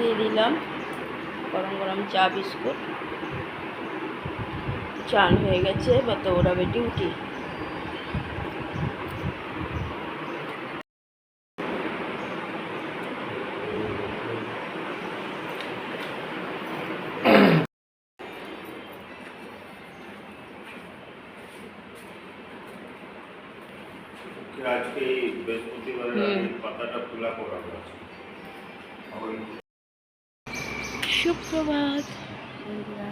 দিয়ে দিলাম গরম গরম চা বিস্কুট। চান হয়ে গেছে, বা তো ওরা ডিউটি। আজকে বৃহস্পতিবার পাতাটা খোলা করা হয়েছে। সুপ্রভাত বন্ধুরা,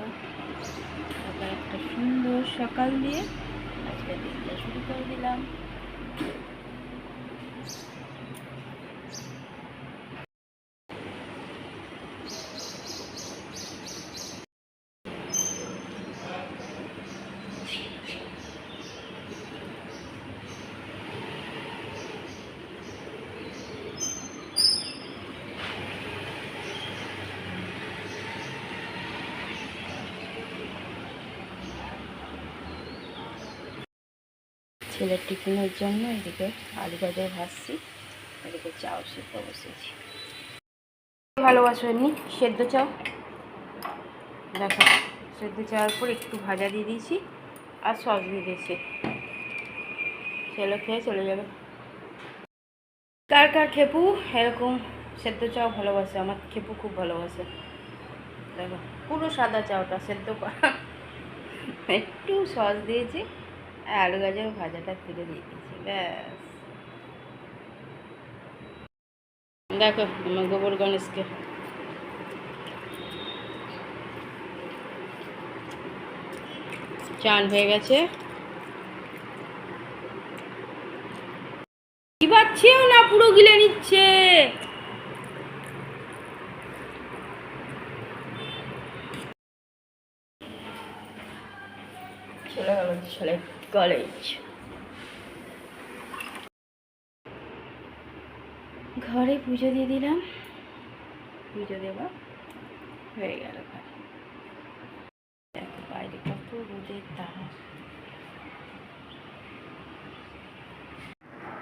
আবার একটা সুন্দর সকাল দিয়ে আজকে দিনটা শুরু করে দিলাম। ছেলের টিফিনের জন্য এদিকে আলু গাজর ভাজছি, এদিকে চাও সেদ্ধ বসেছি। ভালোবাসো এমনি সেদ্ধ চাও, দেখো সেদ্ধ চাওয়ার পর একটু ভাজা দিয়ে দিয়েছি আর সস দিয়ে দিয়েছি। ছেলে খেয়ে চলে যাবে। কার কার খেপু এরকম সেদ্ধ চাও ভালোবাসে? আমার খেপু খুব ভালোবাসে। দেখো পুরো সাদা চাওটা সেদ্ধ করা, একটু সস দিয়েছি আর আলু গাজর ভাজাটা তুলে দিয়ে দিয়েছি, ব্যাস। দেখো আমার গোবর গণেশকে চান হয়ে গেছে। কি পাচ্ছেও না, পুরো গিলে নিচ্ছে। চলে গেল ছেলে কলেজ। ঘরে পুজো দিয়ে দিলাম, পুজো দেওয়া হয়ে গেল। দেখো বাইরে কত রোদের তাপ।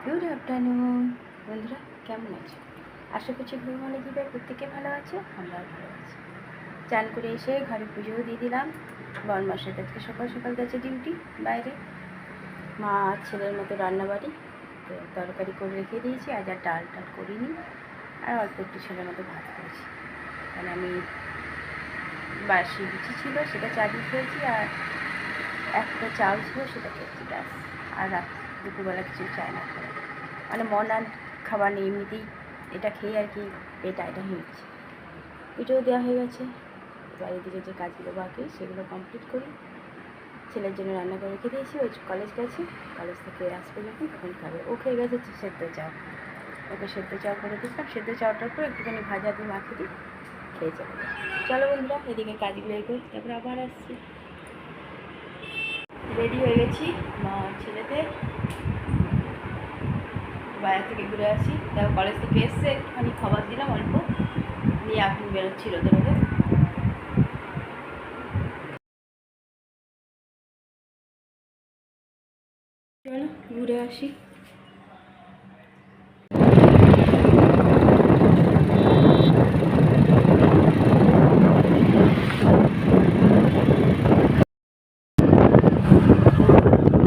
গুড আফটারনুন বন্ধুরা, কেমন আছো? আশা করছি ভগবানের কৃপায় প্রত্যেকে ভালো আছে, আমরাও ভালো আছি। চান করে এসে ঘরে পুজোও দিয়ে দিলাম। বরমাসের আজকে সকাল সকাল গেছে ডিউটি বাইরে। মা আর ছেলের মতো রান্নাবাড়ি তো তরকারি করে রেখে দিয়েছি, আজ আর ডাল টাল করিনি, আর অল্প একটু ছেলের মতো ভাত করেছি। কারণ আমি বাসি লুচি ছিল সেটা চালিয়ে খেয়েছি, আর একটা চাল ছিল সেটা খেয়েছি, ব্যাস। আর রাত দুপুরবেলা কিছু চায় না খাওয়া, মানে মন আর খাবার নেই, এমনিতেই এটা খেয়ে আর কি পেট আয়টা হয়েছে। পুজোও দেওয়া হয়ে গেছে, এবার এদিকে যে কাজগুলো বাকি সেগুলো কমপ্লিট করি। ছেলের জন্য রান্না করে রেখে দিয়েছি, ওই কলেজ গেছে, কলেজ থেকে আসবে যখন তখন খাবে। ও খেয়ে গেছে সেদ্ধ চাও, ওকে সেদ্ধ চাও করে দিচ্ছিলাম। সেদ্ধ চাওটার পর একটুখানি ভাজা দিয়ে মাখিয়ে দিই, খেয়ে যাবে। চলো বন্ধুরা এদিকে কাজগুলো এগোই, তারপরে আবার আসছি। রেডি হয়ে গেছি মা ছেলেতে, বাইরে থেকে ঘুরে আসি। দেখো কলেজ থেকে এসছে, একটুখানি খাবার দিলাম অল্প, নিয়ে এখন বেরোচ্ছি রোদে রোদে। চলো ঘুরে আসি।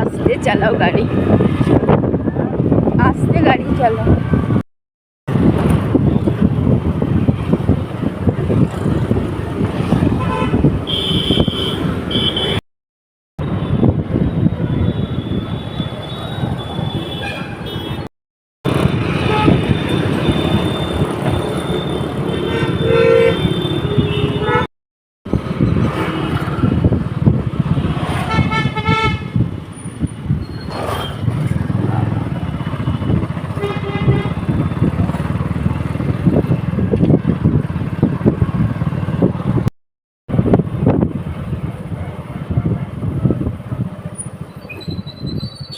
আস্তে চালাও গাড়ি, আস্তে গাড়ি চালাও।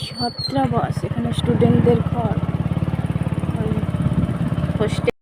ছাত্রাবাস, এখানে স্টুডেন্টদের ঘর, হোস্টেল।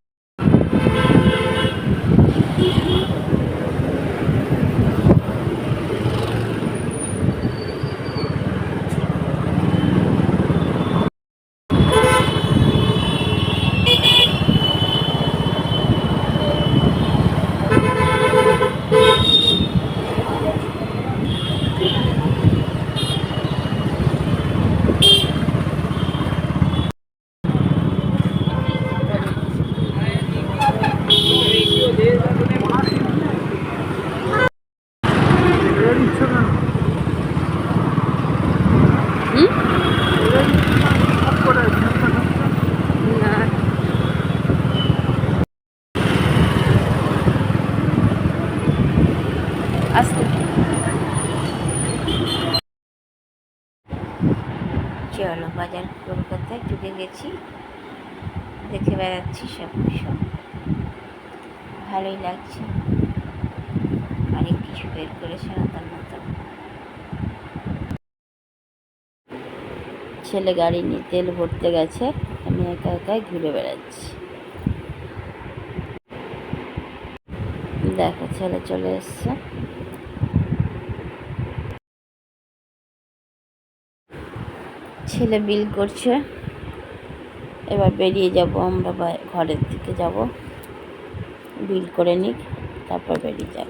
আসতে চলো বাজার কলকাতায় ঢুকে গেছি, দেখে বেড়াচ্ছি সব কিছু, ভালোই লাগছে। অনেক কিছু বের করেছে নতুন নতুন। ছেলে গাড়ি নিয়ে তেল ভরতে গেছে, আমি একা একাই ঘুরে বেড়াচ্ছি। দেখো ছেলে চলে এসছে। ছেলে বিল করছে, এবার বেরিয়ে যাব আমরা, ঘরের দিকে যাব, বিল করে নিক, তারপর বেরিয়ে যাব।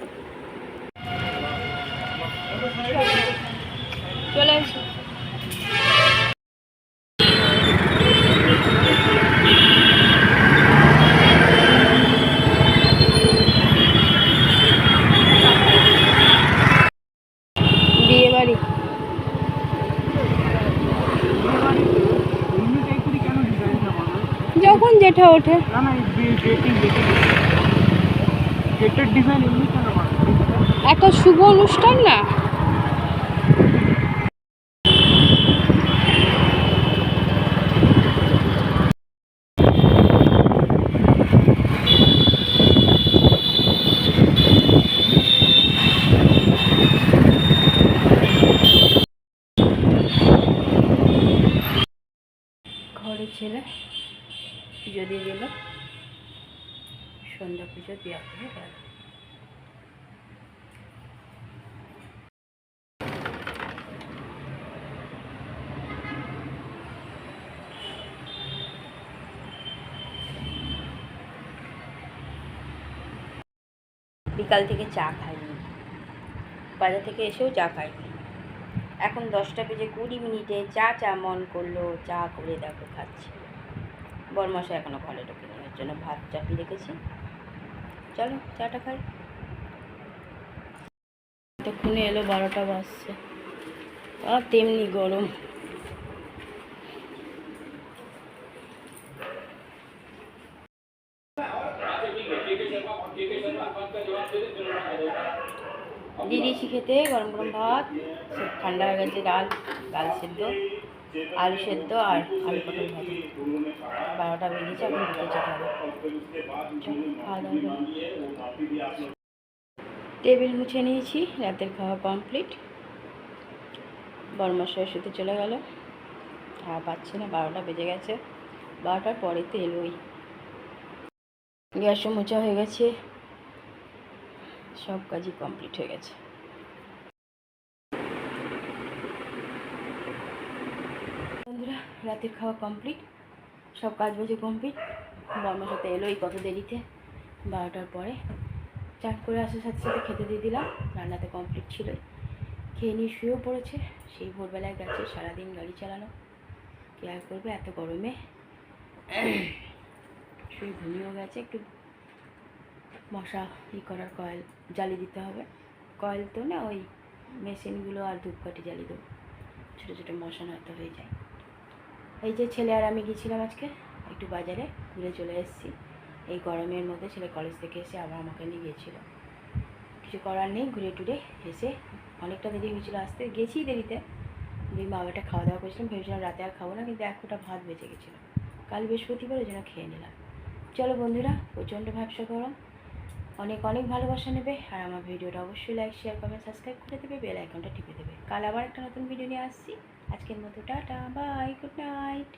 চলে আসো। বিয়ে বাড়ি যখন যেটা ওঠে। একটা শুভ অনুষ্ঠান না, ঘরে ছেলে পুজো দিয়ে দিল, সন্ধ্যা পুজো দেওয়া হয়ে গেল। বিকাল থেকে চা খাইনি, বাজার থেকে এসেও চা খাইনি। এখন 10:20 চা মন করলো, চা করে দেখো খাচ্ছি। বরমাসা এখনো ঘরে ঢোকেনি, ওর জন্য ভাত চাপিয়ে রেখেছি। চলো চাটা খাই। তখনই এলো 12টা বাজছে, আর তেমনি গরম। দিয়ে দিয়েছি খেতে গরম গরম ভাত, সব ঠান্ডা হয়ে গেছে। ডাল সেদ্ধ, আলু সেদ্ধ আর আলু পটল ভাজি। 12টা বেজেছে, এখন দুটো যেতে হবে। খাওয়া দাওয়া করে টেবিল মুছে নিয়েছি, রাতের খাওয়া কমপ্লিট। বরমাসায় শুতে চলে গেল, খাওয়া পাচ্ছি না, 12টা বেজে গেছে। 12টার পরে তো এলোই। গ্যাসও মোছা হয়ে গেছে, সব কাজই কমপ্লিট হয়ে গেছে। বন্ধুরা রাতের খাওয়া কমপ্লিট, সব কাজ বাজে কমপ্লিট। বরমার সাথে এলোই কত দেরিতে, 12টার পরে। চান করে আসার সাথে সাথে খেতে দিয়ে দিলাম, রান্নাতে কমপ্লিট ছিল। খেয়ে নিয়ে শুয়েও পড়েছে, সেই ভোরবেলায় গেছে। সারাদিন গাড়ি চালানো, কে আর করবে এত গরমে, শুয়ে ঘুমিয়েও গেছে। একটু মশা করার কয়েল জ্বালিয়ে দিতে হবে। কয়েল তো না, ওই মেশিনগুলো আর ধূপকাঠি জ্বালিয়ে দেবো, ছোটো ছোটো মশা নয়তো হয়ে যায়। এই যে ছেলে আর আমি গিয়েছিলাম আজকে একটু বাজারে, ঘুরে চলে এসেছি। এই গরমের মধ্যে ছেলে কলেজ থেকে এসে আবার আমাকে নিয়ে গিয়েছিল, কিছু করার নেই। ঘুরে টুরে এসে অনেকটা দেরি হয়েছিল, আসতে গেছি দেরিতে। দুই বাবাটা খাওয়া দাওয়া করেছিলাম, ভেবেছিলাম রাতে আর খাবো না, কিন্তু 1 ভাত বেঁচে গেছিলো। কাল বৃহস্পতিবার, ওই জন্য খেয়ে নিলাম। চলো বন্ধুরা, প্রচণ্ড ব্যবসা গরম, অনেক অনেক ভালোবাসা নেবে। আর আমার ভিডিওটা অবশ্যই লাইক শেয়ার কমেন্ট সাবস্ক্রাইব করে দেবে, বেল আইকনটা টিপে দেবে। কাল আবার একটা নতুন ভিডিও নিয়ে আসছি। আজকের মতো টাটা, বাই, গুড নাইট।